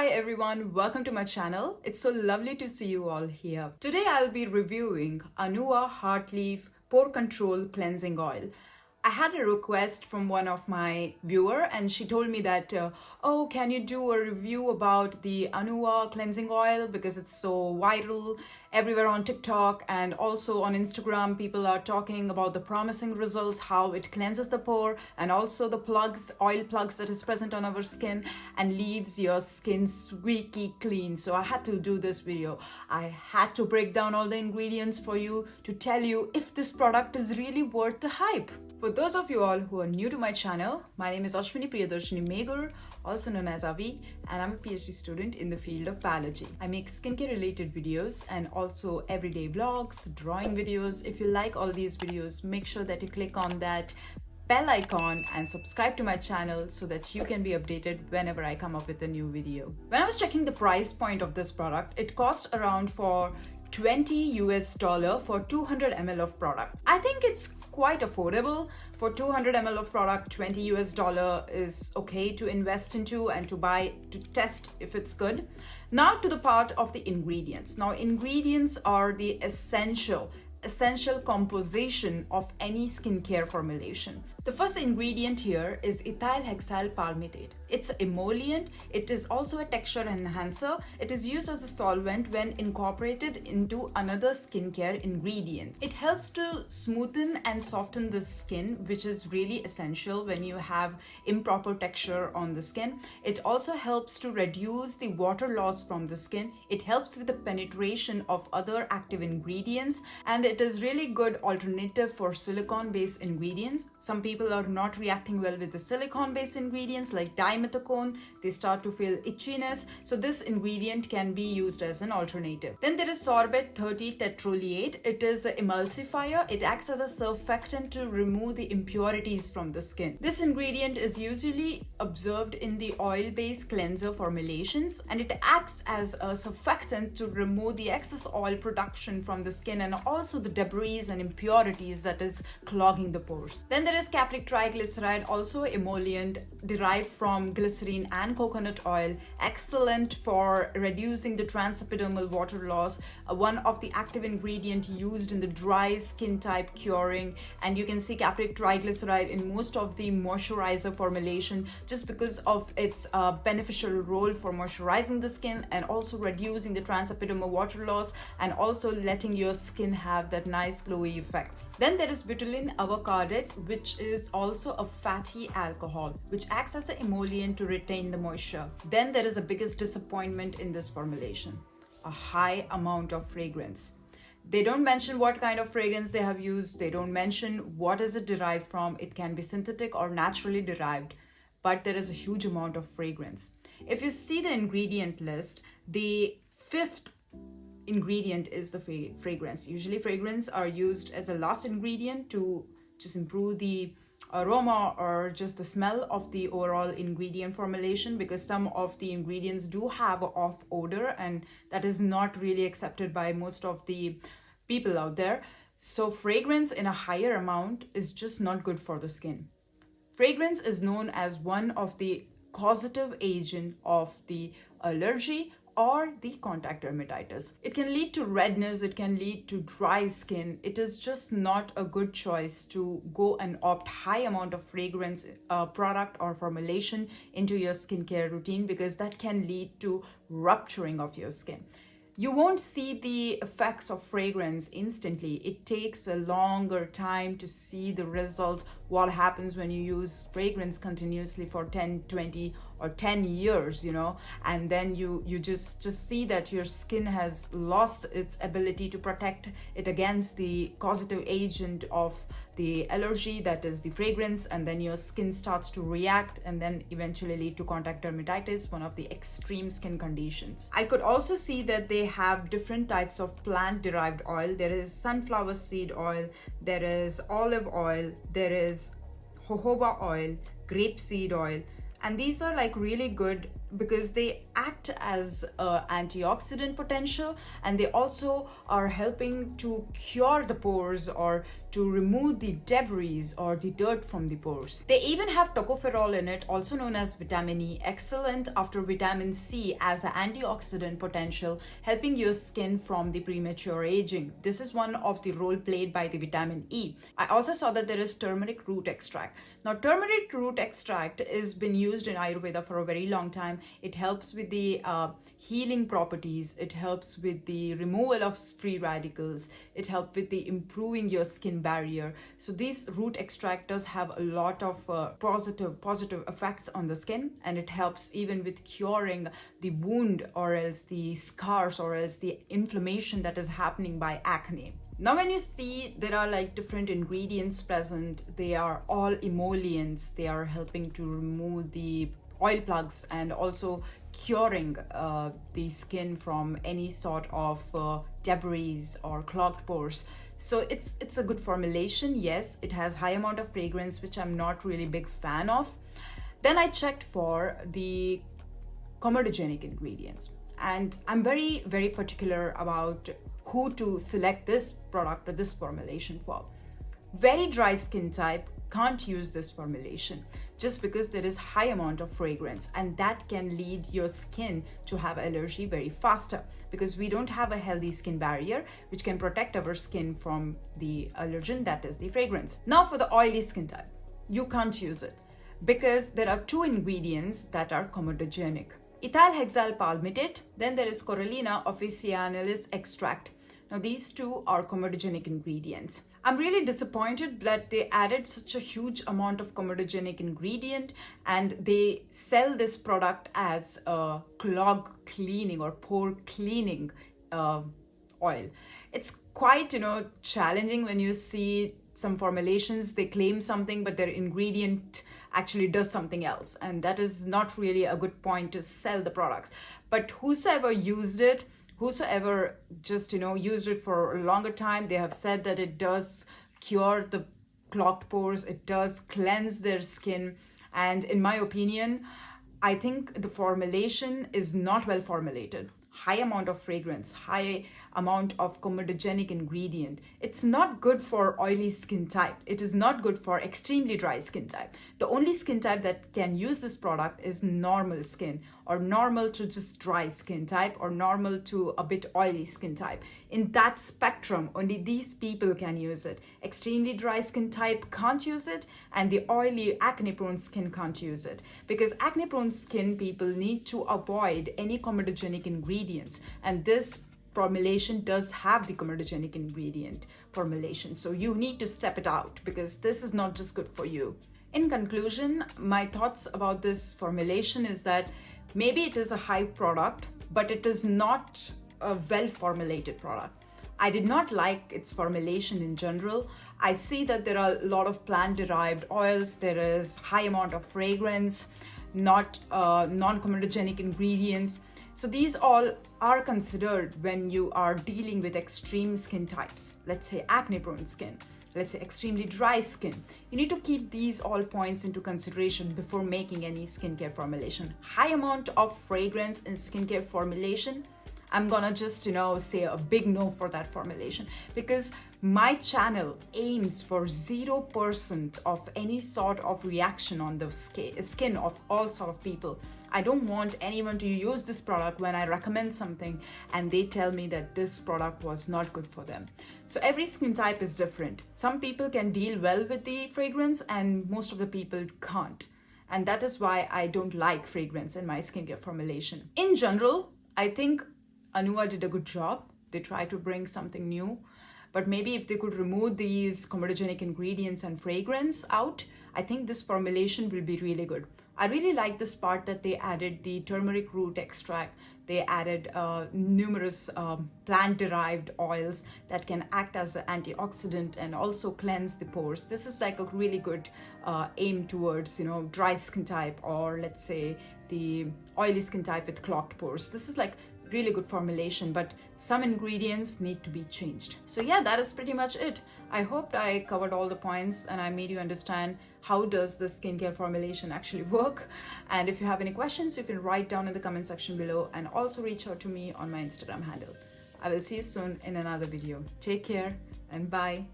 Hi everyone, welcome to my channel. It's so lovely to see you all here. Today I'll be reviewing Anua Heartleaf Pore Control Cleansing Oil. I had a request from one of my viewer and she told me that, oh, can you do a review about the Anua cleansing oil because it's so viral everywhere on TikTok and also on Instagram. People are talking about the promising results, how it cleanses the pore and also the plugs, oil plugs that is present on our skin and leaves your skin squeaky clean. So I had to do this video. I had to break down all the ingredients for you to tell you if this product is really worth the hype. For those of you all who are new to my channel, my name is Ashwini Priyadarshini Meghur, also known as Avi, and I'm a PhD student in the field of biology. I make skincare related videos and also everyday vlogs, drawing videos. If you like all these videos, make sure that you click on that bell icon and subscribe to my channel so that you can be updated whenever I come up with a new video. When I was checking the price point of this product, it cost around for $20 for 200 ml of product. I think it's quite affordable. For 200 ml of product, $20 is okay to invest into and to buy to test if it's good. Now to the part of the ingredients. Now ingredients are the essential composition of any skincare formulation. The first ingredient here is ethyl hexyl palmitate. It's an emollient. It is also a texture enhancer. It is used as a solvent when incorporated into another skincare ingredient. It helps to smoothen and soften the skin, which is really essential when you have improper texture on the skin. It also helps to reduce the water loss from the skin. It helps with the penetration of other active ingredients, and it is really good alternative for silicone-based ingredients. Some people are not reacting well with the silicone-based ingredients like dimethicone. They start to feel itchiness. So this ingredient can be used as an alternative. Then there is sorbate 30 tetraleate. It is an emulsifier. It acts as a surfactant to remove the impurities from the skin. This ingredient is usually observed in the oil-based cleanser formulations, and it acts as a surfactant to remove the excess oil production from the skin and also the debris and impurities that is clogging the pores. Then there is capric triglyceride, also emollient derived from glycerine and coconut oil, excellent for reducing the transepidermal water loss, one of the active ingredient used in the dry skin type curing. And you can see capric triglyceride in most of the moisturizer formulation just because of its beneficial role for moisturizing the skin and also reducing the transepidermal water loss and also letting your skin have that nice glowy effect. Then there is butylene avocadate, which is also a fatty alcohol which acts as an emollient to retain the moisture. Then there is the biggest disappointment in this formulation: a high amount of fragrance. They don't mention what kind of fragrance they have used. They don't mention what is it derived from. It can be synthetic or naturally derived, but there is a huge amount of fragrance. If you see the ingredient list, the fifth ingredient is the fragrance. Usually fragrance are used as a last ingredient to just improve the aroma or just the smell of the overall ingredient formulation, because some of the ingredients do have an off odor and that is not really accepted by most of the people out there. So fragrance in a higher amount is just not good for the skin. Fragrance is known as one of the causative agent of the allergy or the contact dermatitis. It can lead to redness, it can lead to dry skin. It is just not a good choice to go and opt high amount of fragrance product or formulation into your skincare routine, because that can lead to rupturing of your skin. You won't see the effects of fragrance instantly. It takes a longer time to see the result. What happens when you use fragrance continuously for 10, 20 or 10 years, and then you just see that your skin has lost its ability to protect it against the causative agent of the allergy, that is the fragrance, and then your skin starts to react and then eventually lead to contact dermatitis, one of the extreme skin conditions. I could also see that they have different types of plant derived oil. There is sunflower seed oil, there is olive oil, there is jojoba oil, grapeseed oil, and these are like really good because they act as antioxidant potential, and they also are helping to cure the pores or to remove the debris or the dirt from the pores. They even have tocopherol in it, also known as vitamin E, excellent after vitamin C as an antioxidant potential, helping your skin from the premature aging. This is one of the role played by the vitamin E. I also saw that there is turmeric root extract. Now, turmeric root extract has been used in Ayurveda for a very long time. It helps with the healing properties. It helps with the removal of free radicals. It helps with the improving your skin barrier. So this root extract does have a lot of positive effects on the skin, and it helps even with curing the wound or else the scars or else the inflammation that is happening by acne. Now, when you see there are like different ingredients present, they are all emollients. They are helping to remove the oil plugs and also curing the skin from any sort of debris or clogged pores. So it's a good formulation. Yes, it has high amount of fragrance, which I'm not really big fan of. Then I checked for the comedogenic ingredients, and I'm very, very particular about who to select this product or this formulation for. Very dry skin type can't use this formulation just because there is high amount of fragrance, and that can lead your skin to have allergy very faster because we don't have a healthy skin barrier which can protect our skin from the allergen, that is the fragrance. Now, for the oily skin type, you can't use it because there are two ingredients that are comedogenic: ethyl hexyl palmitate, then there is Corallina officinalis extract. Now, these two are comedogenic ingredients. I'm really disappointed that they added such a huge amount of comedogenic ingredient, and they sell this product as a clog cleaning or pore cleaning oil. It's quite, challenging when you see some formulations, they claim something, but their ingredient actually does something else. And that is not really a good point to sell the products. But whosoever used it, whosoever just used it for a longer time, they have said that it does cure the clogged pores, it does cleanse their skin. And in my opinion, I think the formulation is not well formulated. High amount of fragrance, high amount of comedogenic ingredient. It's not good for oily skin type. It is not good for extremely dry skin type. The only skin type that can use this product is normal skin, or normal to just dry skin type, or normal to a bit oily skin type. In that spectrum, only these people can use it. Extremely dry skin type can't use it, and the oily acne prone skin can't use it, because acne prone skin people need to avoid any comedogenic ingredients, and this formulation does have the comedogenic ingredient formulation. So you need to step it out because this is not just good for you. In conclusion, my thoughts about this formulation is that maybe it is a hype product, but it is not a well formulated product. I did not like its formulation in general. I see that there are a lot of plant derived oils, there is high amount of fragrance, not non-comedogenic ingredients. So these all are considered when you are dealing with extreme skin types, let's say acne prone skin, let's say extremely dry skin. You need to keep these all points into consideration before making any skincare formulation. High amount of fragrance in skincare formulation, I'm gonna just say a big no for that formulation, because my channel aims for 0% of any sort of reaction on the skin of all sort of people. I don't want anyone to use this product when I recommend something and they tell me that this product was not good for them. So every skin type is different. Some people can deal well with the fragrance and most of the people can't. And that is why I don't like fragrance in my skincare formulation. In general, I think Anua did a good job. They tried to bring something new. But maybe if they could remove these comedogenic ingredients and fragrance out, I think this formulation will be really good. I really like this part that they added the turmeric root extract. They added numerous plant-derived oils that can act as an antioxidant and also cleanse the pores. This is like a really good aim towards, dry skin type, or let's say the oily skin type with clogged pores. This is like really good formulation, but some ingredients need to be changed. So yeah, that is pretty much it. I hope I covered all the points and I made you understand how does the skincare formulation actually work. And if you have any questions, you can write down in the comment section below, and also reach out to me on my Instagram handle. I will see you soon in another video. Take care and bye.